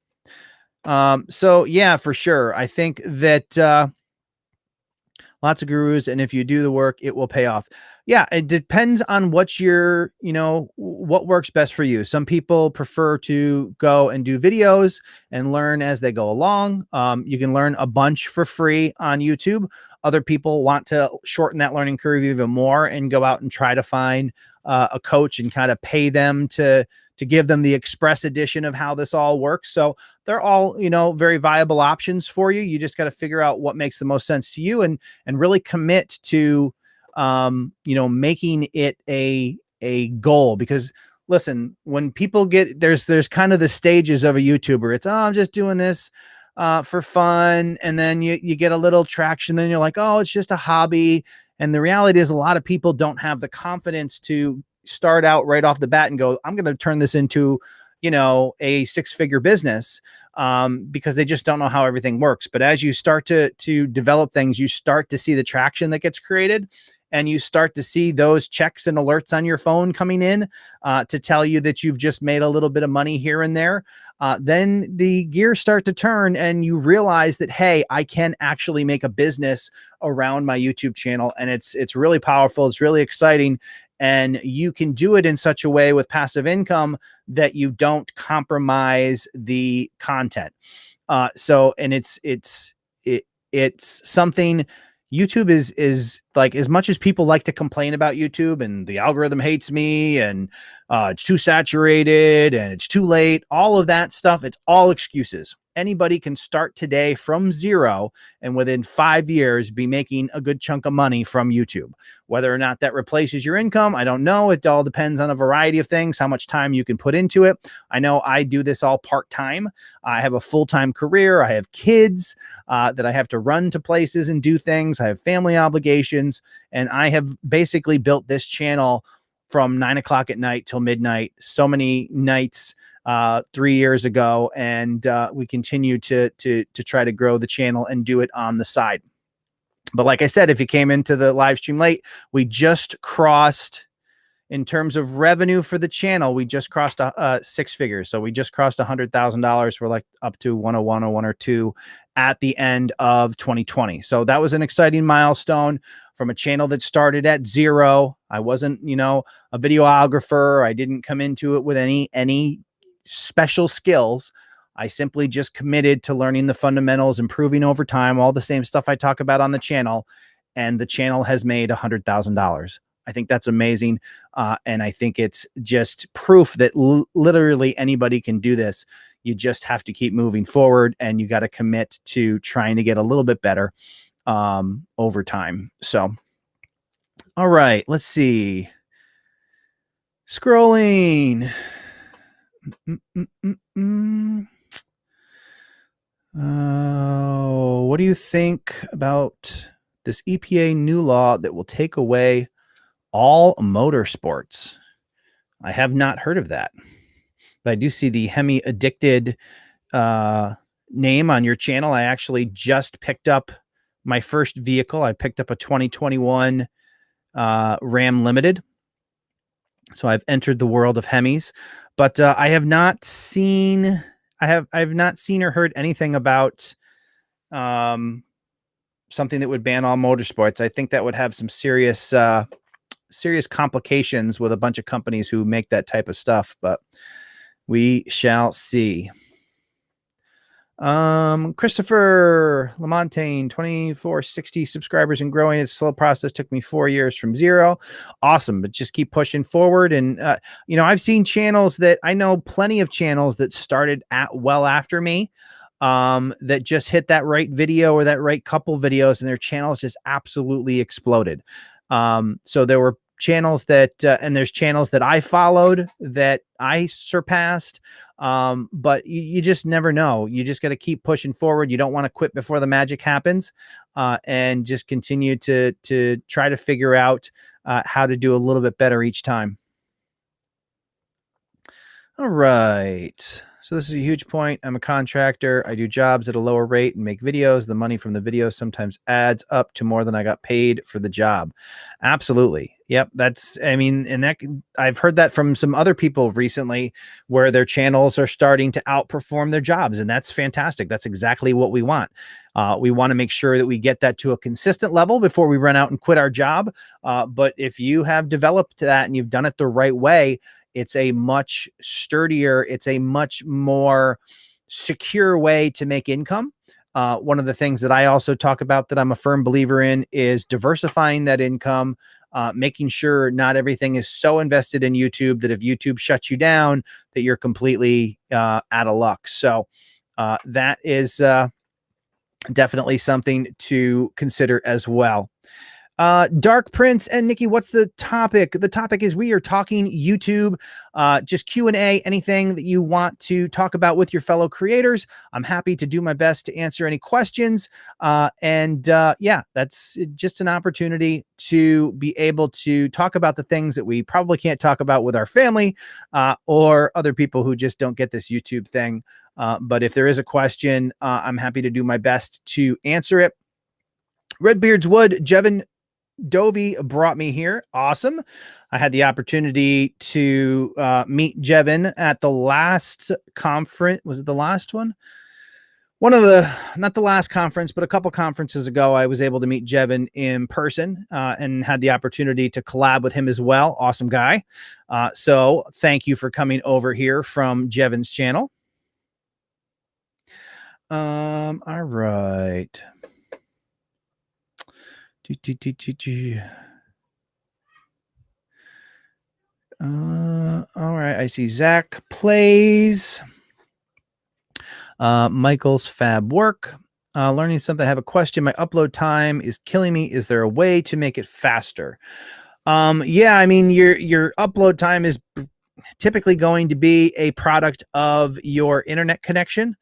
So yeah, for sure. I think that lots of gurus, and if you do the work, it will pay off. Yeah, it depends on what your, what works best for you. Some people prefer to go and do videos and learn as they go along. You can learn a bunch for free on YouTube. Other people want to shorten that learning curve even more and go out and try to find a coach and kind of pay them to give them the express edition of how this all works. So they're all, very viable options for you. You just got to figure out what makes the most sense to you and really commit to, making it a goal. Because listen, when people get, there's kind of the stages of a YouTuber. It's, I'm just doing this for fun. And then you get a little traction. Then you're like, oh, it's just a hobby. And the reality is a lot of people don't have the confidence to start out right off the bat and go, I'm going to turn this into, a 6-figure business, because they just don't know how everything works. But as you start to develop things, you start to see the traction that gets created, and you start to see those checks and alerts on your phone coming in to tell you that you've just made a little bit of money here and there. Then the gears start to turn and you realize that, hey, I can actually make a business around my YouTube channel. And it's really powerful. It's really exciting. And you can do it in such a way with passive income that you don't compromise the content. And it's something. YouTube is like, as much as people like to complain about YouTube and the algorithm hates me and it's too saturated and it's too late, all of that stuff, it's all excuses. Anybody can start today from zero and within 5 years be making a good chunk of money from YouTube. Whether or not that replaces your income, I don't know. It all depends on a variety of things, how much time you can put into it. I know I do this all part-time. I have a full-time career. I have kids that I have to run to places and do things. I have family obligations, and I have basically built this channel from 9 o'clock at night till midnight, so many nights 3 years ago. And we continue to try to grow the channel and do it on the side. But like I said, if you came into the live stream late, we just crossed, in terms of revenue for the channel, we just crossed 6 figures. So we just crossed $100,000. We're like up to 101 or 102 at the end of 2020. So that was an exciting milestone from a channel that started at zero. I wasn't, a videographer. I didn't come into it with any special skills. I simply just committed to learning the fundamentals, improving over time, all the same stuff I talk about on the channel. And the channel has made $100,000. I think that's amazing. And I think it's just proof that literally anybody can do this. You just have to keep moving forward, and you got to commit to trying to get a little bit better over time. So, all right, let's see. Scrolling. What do you think about this EPA new law that will take away all motorsports? I have not heard of that, but I do see the Hemi Addicted name on your channel. I actually just picked up my first vehicle. I picked up a 2021 Ram Limited. So I've entered the world of Hemis, but I have not seen, I've not seen or heard anything about something that would ban all motorsports. I think that would have some serious complications with a bunch of companies who make that type of stuff, but we shall see. Christopher Lamontagne, 2460 subscribers and growing. It's a slow process. Took me 4 years from zero. Awesome. But just keep pushing forward. And, I've seen channels that I know plenty of channels that started well after me, that just hit that right video or that right couple videos, and their channels just absolutely exploded. So there were channels that, and there's channels that I followed that I surpassed. But you just never know. You just got to keep pushing forward. You don't want to quit before the magic happens, and just continue to try to figure out how to do a little bit better each time. All right. So this is a huge point. I'm a contractor. I do jobs at a lower rate and make videos. The money from the videos sometimes adds up to more than I got paid for the job. Absolutely. Yep. That's, I mean, and that I've heard that from some other people recently where their channels are starting to outperform their jobs. And that's fantastic. That's exactly what we want. We want to make sure that we get that to a consistent level before we run out and quit our job. But if you have developed that and you've done it the right way, it's a much sturdier, it's a much more secure way to make income. One of the things that I also talk about that I'm a firm believer in is diversifying that income, making sure not everything is so invested in YouTube that if YouTube shuts you down, that you're completely out of luck. So that is definitely something to consider as well. Dark Prince and Nikki, what's the topic? The topic is we are talking YouTube, just Q&A, anything that you want to talk about with your fellow creators. I'm happy to do my best to answer any questions. Yeah, that's just an opportunity to be able to talk about the things that we probably can't talk about with our family or other people who just don't get this YouTube thing. But if there is a question, I'm happy to do my best to answer it. Redbeard's Wood, Jevin Dovey brought me here. Awesome. I had the opportunity to meet Jevin at the last conference. Was it the last one? One of the, not the last conference, but a couple conferences ago, I was able to meet Jevin in person and had the opportunity to collab with him as well. Awesome guy. So thank you for coming over here from Jevin's channel. All right. All right. I see Zach Plays. Michael's Fab Work. Learning something. I have a question. My upload time is killing me. Is there a way to make it faster? Yeah, I mean, your upload time is typically going to be a product of your internet connection.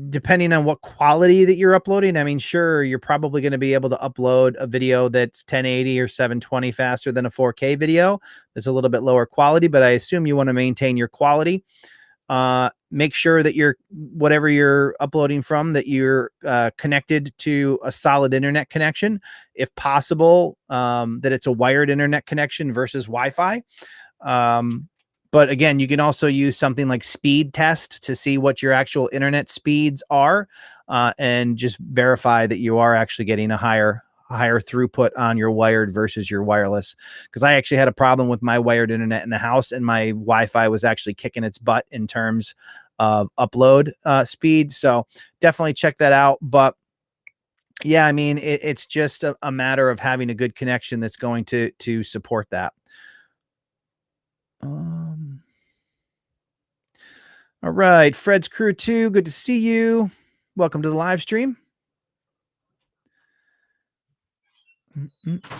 Depending on what quality that you're uploading, I mean, sure, you're probably going to be able to upload a video that's 1080 or 720 faster than a 4K video. That's a little bit lower quality, but I assume you want to maintain your quality. Make sure that whatever you're uploading from, that you're connected to a solid internet connection. If possible, that it's a wired internet connection versus Wi-Fi. But again, you can also use something like speed test to see what your actual internet speeds are and just verify that you are actually getting a higher throughput on your wired versus your wireless. Because I actually had a problem with my wired internet in the house, and my Wi-Fi was actually kicking its butt in terms of upload speed. So definitely check that out. But yeah, I mean, it's just a matter of having a good connection that's going to support that. All right, Fred's Crew 2, good to see you. Welcome to the live stream. If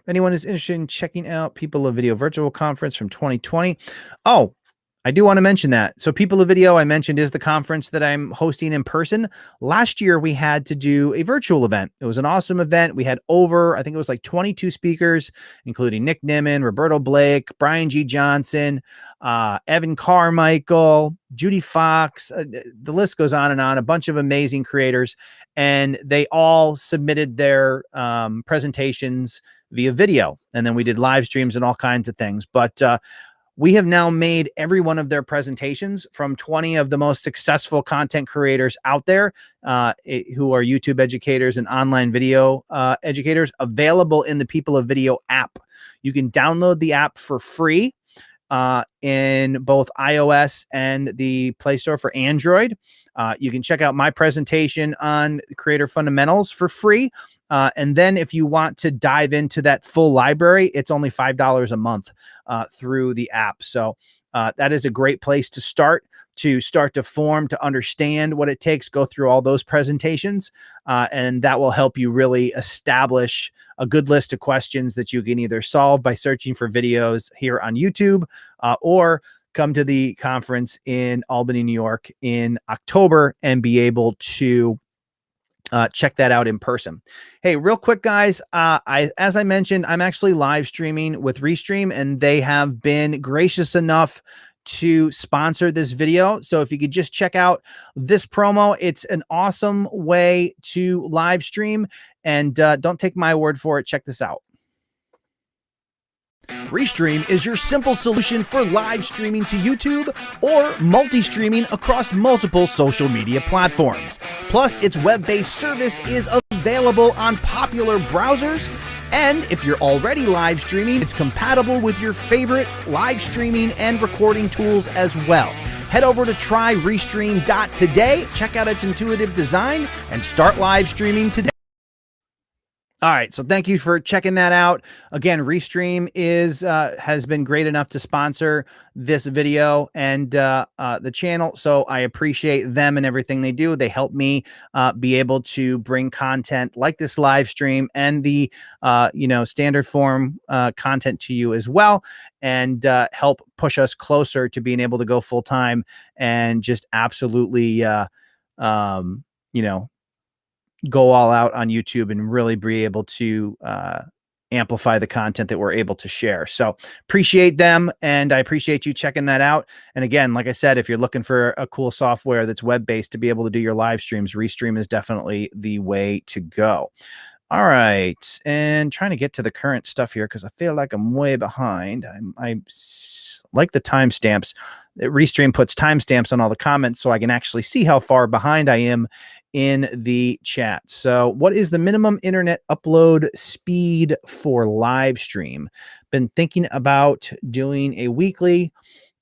anyone is interested in checking out People of Video virtual conference from 2020. Oh, I do want to mention that. So People of Video, I mentioned, is the conference that I'm hosting in person. Last year, we had to do a virtual event. It was an awesome event. We had I think it was like 22 speakers, including Nick Nimmin, Roberto Blake, Brian G. Johnson, Evan Carmichael, Judy Fox. The list goes on and on. A bunch of amazing creators. And they all submitted their presentations via video. And then we did live streams and all kinds of things. But we have now made every one of their presentations from 20 of the most successful content creators out there who are YouTube educators and online video educators available in the People of Video app. You can download the app for free in both iOS and the Play Store for Android. You can check out my presentation on Creator Fundamentals for free. And then if you want to dive into that full library, it's only $5 a month through the app. So that is a great place to start to form, to understand what it takes, go through all those presentations. And that will help you really establish a good list of questions that you can either solve by searching for videos here on YouTube or come to the conference in Albany, New York in October and be able to check that out in person. Hey, real quick, guys. As I mentioned, I'm actually live streaming with Restream, and they have been gracious enough to sponsor this video. So if you could just check out this promo, it's an awesome way to live stream. And don't take my word for it. Check this out. Restream is your simple solution for live streaming to YouTube or multi-streaming across multiple social media platforms. Plus, its web-based service is available on popular browsers. And if you're already live streaming, it's compatible with your favorite live streaming and recording tools as well. Head over to tryrestream.today, check out its intuitive design, and start live streaming today. All right, so thank you for checking that out. Again, Restream has been great enough to sponsor this video and the channel, so I appreciate them and everything they do. They help me be able to bring content like this live stream and the standard form content to you as well, and help push us closer to being able to go full time and just absolutely go all out on YouTube and really be able to amplify the content that we're able to share. So appreciate them, and I appreciate you checking that out. And again, like I said, if you're looking for a cool software that's web-based to be able to do your live streams, Restream is definitely the way to go. All right, and trying to get to the current stuff here because I feel like I'm way behind. I like the timestamps. Restream puts timestamps on all the comments so I can actually see how far behind I am in the chat. So what is the minimum internet upload speed for live stream? Been thinking about doing a weekly,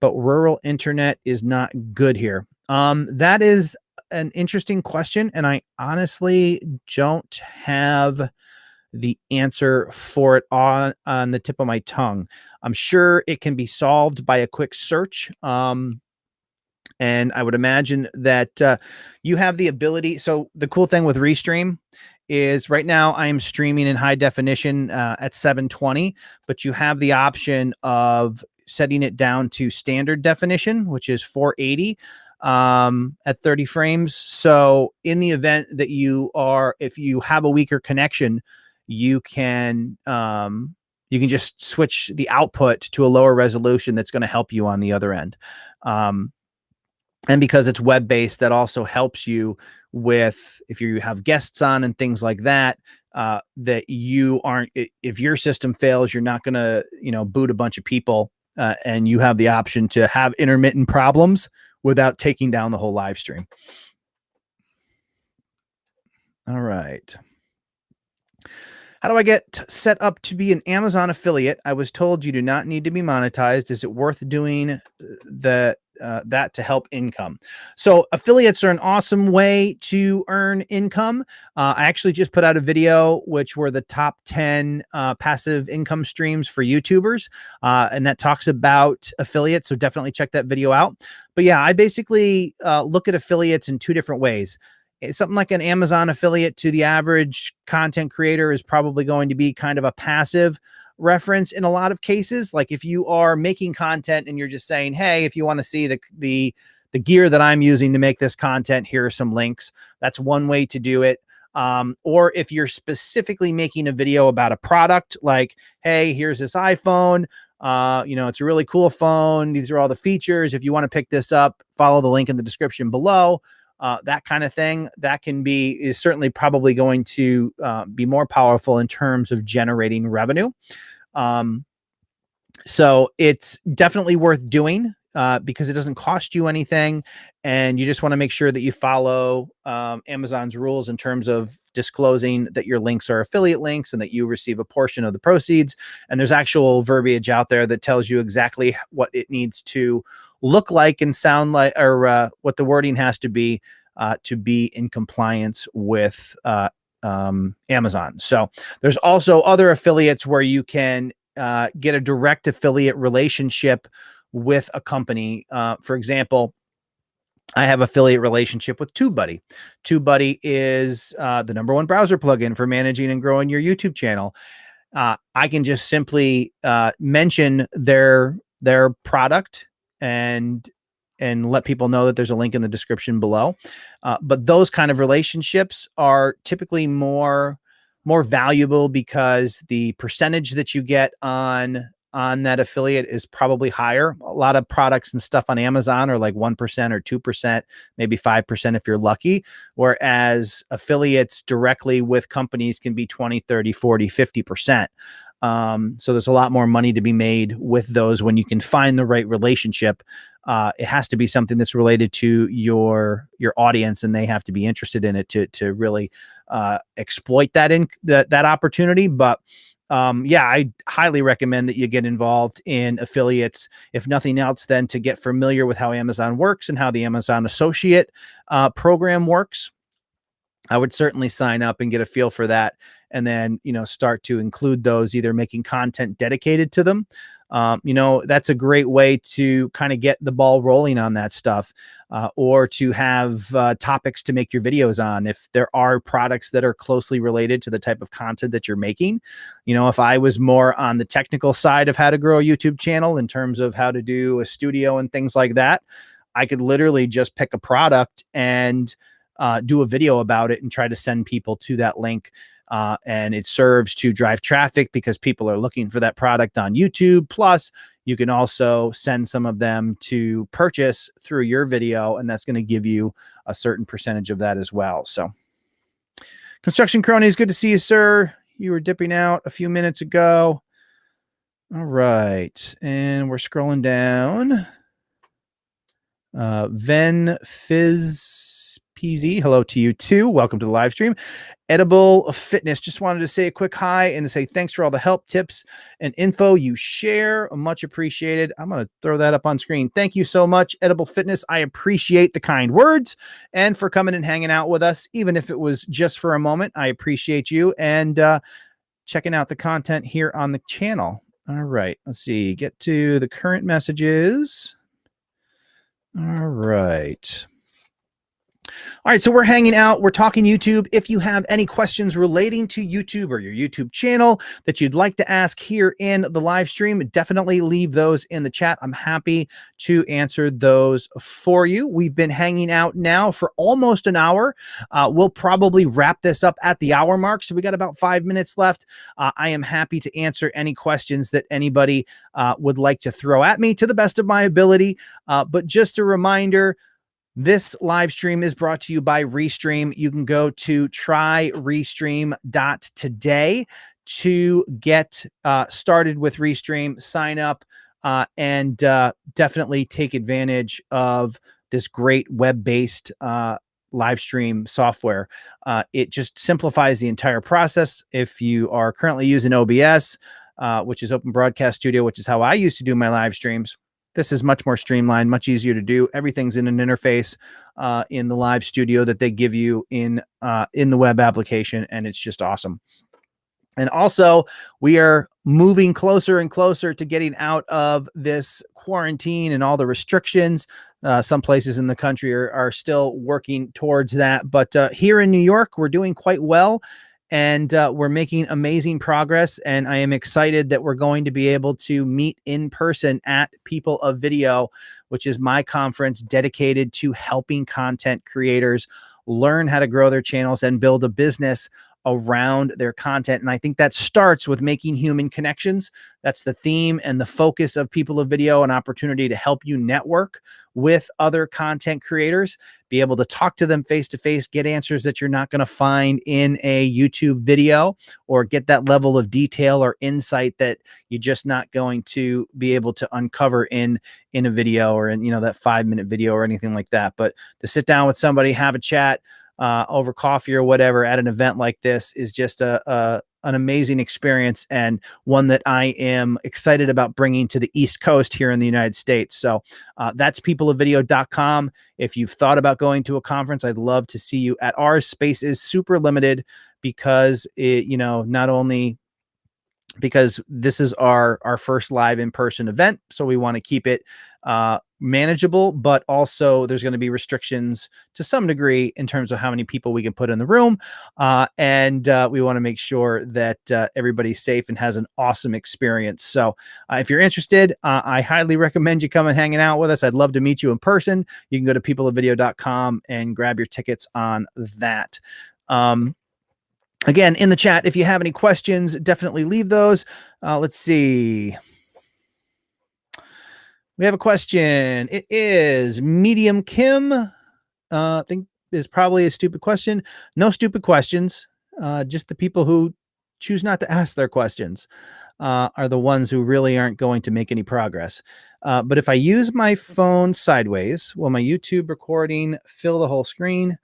but rural internet is not good here. That is an interesting question, and I honestly don't have the answer for it on the tip of my tongue. I'm sure it can be solved by a quick search. And I would imagine that you have the ability. So the cool thing with Restream is right now I am streaming in high definition at 720, but you have the option of setting it down to standard definition, which is 480 at 30 frames. So in the event that if you have a weaker connection, you can just switch the output to a lower resolution that's going to help you on the other end. And because it's web-based, that also helps you with if you have guests on and things like that, that you aren't, if your system fails, you're not going to, boot a bunch of people, and you have the option to have intermittent problems without taking down the whole live stream. All right. How do I get set up to be an Amazon affiliate? I was told you do not need to be monetized. Is it worth doing that to help income? So affiliates are an awesome way to earn income. I actually just put out a video, which were the top 10 passive income streams for YouTubers. And that talks about affiliates. So definitely check that video out. But yeah, I basically look at affiliates in two different ways. Something like an Amazon affiliate to the average content creator is probably going to be kind of a passive reference in a lot of cases. Like if you are making content and you're just saying, hey, if you want to see the gear that I'm using to make this content, here are some links. That's one way to do it. Or if you're specifically making a video about a product, like, hey, here's this iPhone. It's a really cool phone. These are all the features. If you want to pick this up, follow the link in the description below. That kind of thing, that is certainly probably going to be more powerful in terms of generating revenue. So it's definitely worth doing because it doesn't cost you anything. And you just want to make sure that you follow Amazon's rules in terms of disclosing that your links are affiliate links and that you receive a portion of the proceeds. And there's actual verbiage out there that tells you exactly what it needs to look like and sound like, or what the wording has to be in compliance with Amazon. So there's also other affiliates where you can get a direct affiliate relationship with a company. For example, I have affiliate relationship with TubeBuddy. TubeBuddy is the #1 browser plugin for managing and growing your YouTube channel. I can just simply mention their product and and let people know that there's a link in the description below. But those kind of relationships are typically more valuable because the percentage that you get on that affiliate is probably higher. A lot of products and stuff on Amazon are like 1% or 2%, maybe 5% if you're lucky. Whereas affiliates directly with companies can be 20, 30, 40, 50%. So there's a lot more money to be made with those when you can find the right relationship. It has to be something that's related to your audience, and they have to be interested in it to really exploit that opportunity. But yeah, I highly recommend that you get involved in affiliates, if nothing else, then to get familiar with how Amazon works and how the Amazon Associate program works. I would certainly sign up and get a feel for that, and then, start to include those, either making content dedicated to them. That's a great way to kind of get the ball rolling on that stuff, or to have topics to make your videos on. If there are products that are closely related to the type of content that you're making, if I was more on the technical side of how to grow a YouTube channel in terms of how to do a studio and things like that, I could literally just pick a product and do a video about it and try to send people to that link. And it serves to drive traffic because people are looking for that product on YouTube. Plus, you can also send some of them to purchase through your video, and that's going to give you a certain percentage of that as well. So, Construction Cronies, good to see you, sir. You were dipping out a few minutes ago. All right. And we're scrolling down. Ven Fizz PZ, hello to you too. Welcome to the live stream. Edible Fitness, just wanted to say a quick hi and to say thanks for all the help, tips, and info you share. Much appreciated. I'm going to throw that up on screen. Thank you so much, Edible Fitness. I appreciate the kind words and for coming and hanging out with us, even if it was just for a moment. I appreciate you and checking out the content here on the channel. All right, let's see. Get to the current messages. All right. All right, so we're hanging out. We're talking YouTube. If you have any questions relating to YouTube or your YouTube channel that you'd like to ask here in the live stream, definitely leave those in the chat. I'm happy to answer those for you. We've been hanging out now for almost an hour. We'll probably wrap this up at the hour mark, so we got about 5 minutes left. I am happy to answer any questions that anybody would like to throw at me to the best of my ability. But just a reminder, this live stream is brought to you by Restream. You can go to tryrestream.today to get started with Restream, sign up, and definitely take advantage of this great web-based live stream software. It just simplifies the entire process. If you are currently using OBS, which is Open Broadcast Studio, which is how I used to do my live streams, this is much more streamlined, much easier to do. Everything's in an interface in the live studio that they give you in the web application, and it's just awesome. And also, we are moving closer and closer to getting out of this quarantine and all the restrictions. Some places in the country are still working towards that. But here in New York, we're doing quite well. And we're making amazing progress. And I am excited that we're going to be able to meet in person at People of Video, which is my conference dedicated to helping content creators learn how to grow their channels and build a business around their content. And I think that starts with making human connections. That's the theme and the focus of People of Video, an opportunity to help you network with other content creators, be able to talk to them face to face, get answers that you're not going to find in a YouTube video, or get that level of detail or insight that you're just not going to be able to uncover in a video or in, that 5-minute video or anything like that. But to sit down with somebody, have a chat, over coffee or whatever at an event like this is just an amazing experience, and one that I am excited about bringing to the East Coast here in the United States. So that's peopleofvideo.com. If you've thought about going to a conference, I'd love to see you at ours. Space is super limited because it, not only because this is our first live in-person event. So we want to keep it manageable, but also there's going to be restrictions to some degree in terms of how many people we can put in the room. And we want to make sure that everybody's safe and has an awesome experience. So if you're interested, I highly recommend you come and hanging out with us. I'd love to meet you in person. You can go to peopleofvideo.com and grab your tickets on that. Again, in the chat, if you have any questions, definitely leave those. Let's see. We have a question. It is Medium Kim. I think is probably a stupid question. No stupid questions. Just the people who choose not to ask their questions are the ones who really aren't going to make any progress. But if I use my phone sideways, will my YouTube recording fill the whole screen?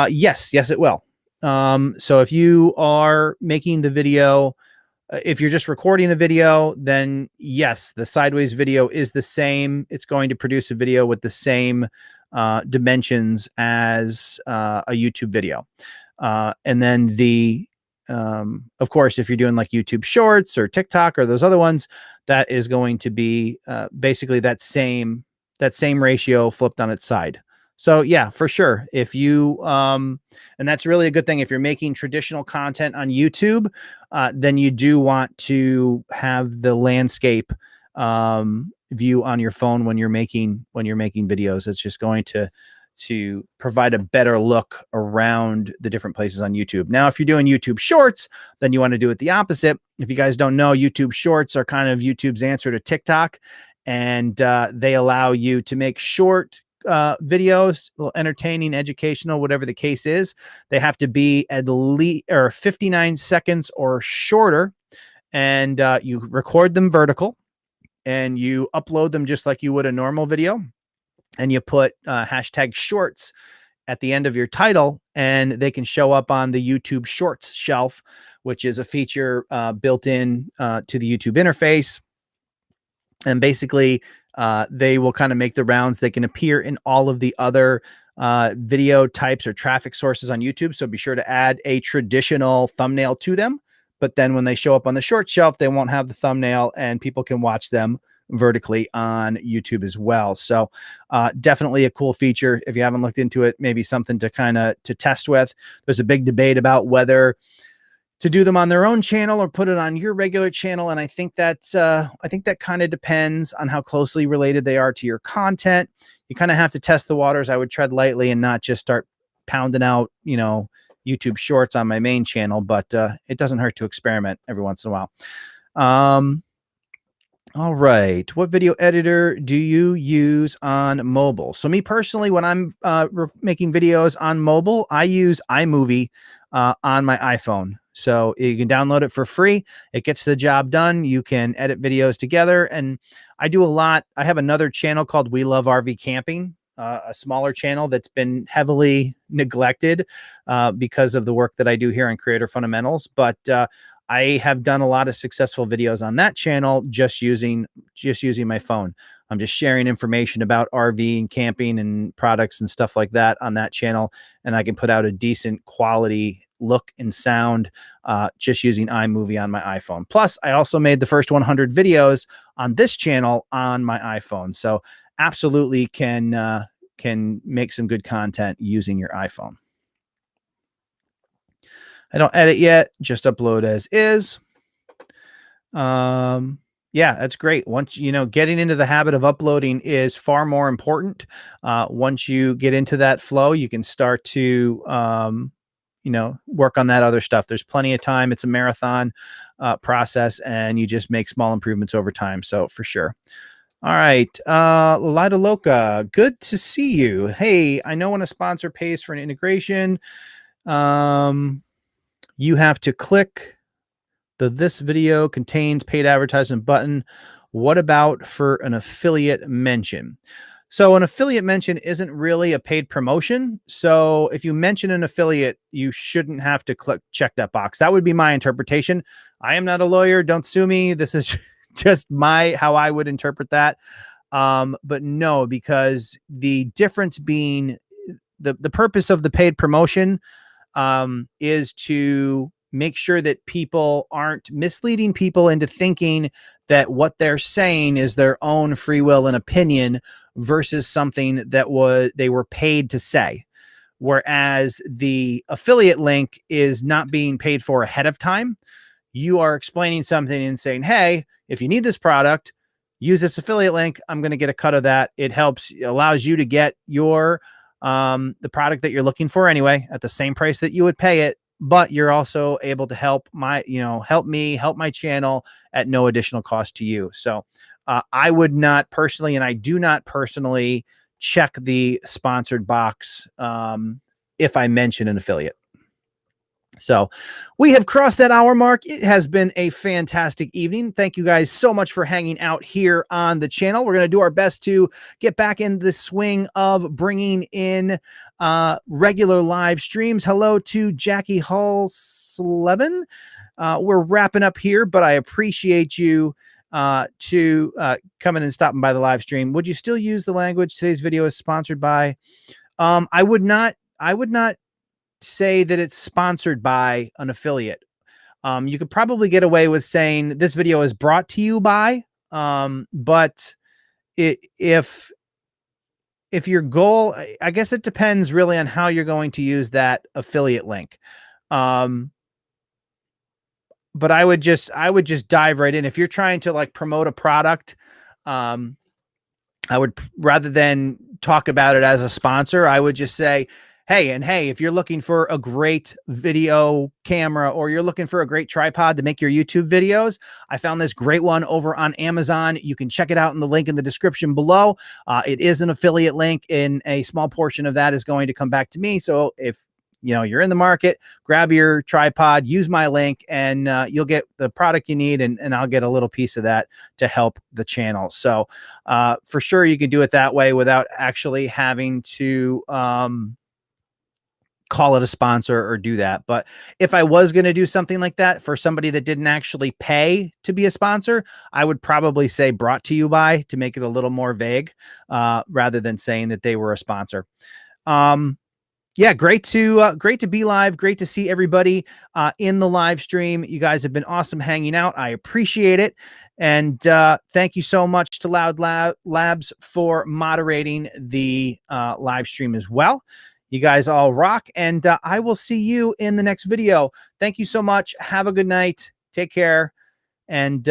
Yes, it will. So if you are making the video, if you're just recording a video, then yes, the sideways video is the same. It's going to produce a video with the same dimensions as a YouTube video. And then of course, if you're doing like YouTube Shorts or TikTok or those other ones, that is going to be basically that same ratio flipped on its side. So yeah, for sure. If you, and that's really a good thing. If you're making traditional content on YouTube, then you do want to have the landscape view on your phone when you're making videos. It's just going to provide a better look around the different places on YouTube. Now, if you're doing YouTube Shorts, then you want to do it the opposite. If you guys don't know, YouTube Shorts are kind of YouTube's answer to TikTok, and they allow you to make short videos, a little entertaining, educational, whatever the case is. They have to be at least 59 seconds or shorter, and you record them vertical and you upload them just like you would a normal video, and you put hashtag shorts at the end of your title, and they can show up on the YouTube Shorts shelf, which is a feature built in to the YouTube interface. And basically they will kind of make the rounds. They can appear in all of the other video types or traffic sources on YouTube. So be sure to add a traditional thumbnail to them. But then when they show up on the short shelf, they won't have the thumbnail, and people can watch them vertically on YouTube as well. So definitely a cool feature. If you haven't looked into it, maybe something to kind of to test with. There's a big debate about whether to do them on their own channel or put it on your regular channel. And I think that's, I think that kind of depends on how closely related they are to your content. You kind of have to test the waters. I would tread lightly and not just start pounding out, you know, YouTube Shorts on my main channel, but it doesn't hurt to experiment every once in a while. All right. What video editor do you use on mobile? So me personally, when I'm making videos on mobile, I use iMovie on my iPhone. So you can download it for free. It gets the job done. You can edit videos together. And I do a lot. I have another channel called We Love RV Camping, a smaller channel that's been heavily neglected because of the work that I do here on Creator Fundamentals. But I have done a lot of successful videos on that channel just using my phone. I'm just sharing information about RV and camping and products and stuff like that on that channel. And I can put out a decent quality look and sound just using iMovie on my iPhone. Plus, I also made the first 100 videos on this channel on my iPhone. So absolutely can make some good content using your iPhone. I don't edit yet, just upload as is. Yeah, that's great. Once, you know, getting into the habit of uploading is far more important. Once you get into that flow, you can start to, you know, work on that other stuff. There's plenty of time. It's a marathon process, and you just make small improvements over time. So for sure. All right. Lida Loca, good to see you. Hey, I know when a sponsor pays for an integration, you have to click the "this video contains paid advertisement" button. What about for an affiliate mention? So an affiliate mention isn't really a paid promotion. So if you mention an affiliate, you shouldn't have to check that box. That would be my interpretation. I am not a lawyer. Don't sue me. This is just how I would interpret that. But no, because the difference being the purpose of the paid promotion is to make sure that people aren't misleading people into thinking that what they're saying is their own free will and opinion versus something that they were paid to say. Whereas the affiliate link is not being paid for ahead of time. You are explaining something and saying, hey, if you need this product, use this affiliate link. I'm going to get a cut of that. It allows you to get your the product that you're looking for anyway at the same price that you would pay it, but you're also able to help help me help my channel at no additional cost to you. So I would not personally, and I do not personally check the sponsored box if I mention an affiliate. So we have crossed that hour mark. It has been a fantastic evening. Thank you guys so much for hanging out here on the channel. We're going to do our best to get back in the swing of bringing in regular live streams. Hello to Jackie Hall Slevin. We're wrapping up here, but I appreciate you coming and stopping by the live stream. Would you still use the language today's video is sponsored by? I would not say that it's sponsored by an affiliate. You could probably get away with saying this video is brought to you by, but if your goal, I guess it depends really on how you're going to use that affiliate link. But I would just dive right in. If you're trying to like promote a product, I would, rather than talk about it as a sponsor, I would just say, hey, if you're looking for a great video camera or you're looking for a great tripod to make your YouTube videos, I found this great one over on Amazon. You can check it out in the link in the description below. It is an affiliate link, and a small portion of that is going to come back to me. So if you're in the market, grab your tripod, use my link, and you'll get the product you need, and I'll get a little piece of that to help the channel. So for sure, you can do it that way without actually having to call it a sponsor or do that. But if I was going to do something like that for somebody that didn't actually pay to be a sponsor, I would probably say brought to you by, to make it a little more vague, rather than saying that they were a sponsor. Yeah, great to be live. Great to see everybody in the live stream. You guys have been awesome hanging out. I appreciate it. And thank you so much to Loud Labs for moderating the live stream as well. You guys all rock, and I will see you in the next video. Thank you so much. Have a good night. Take care. And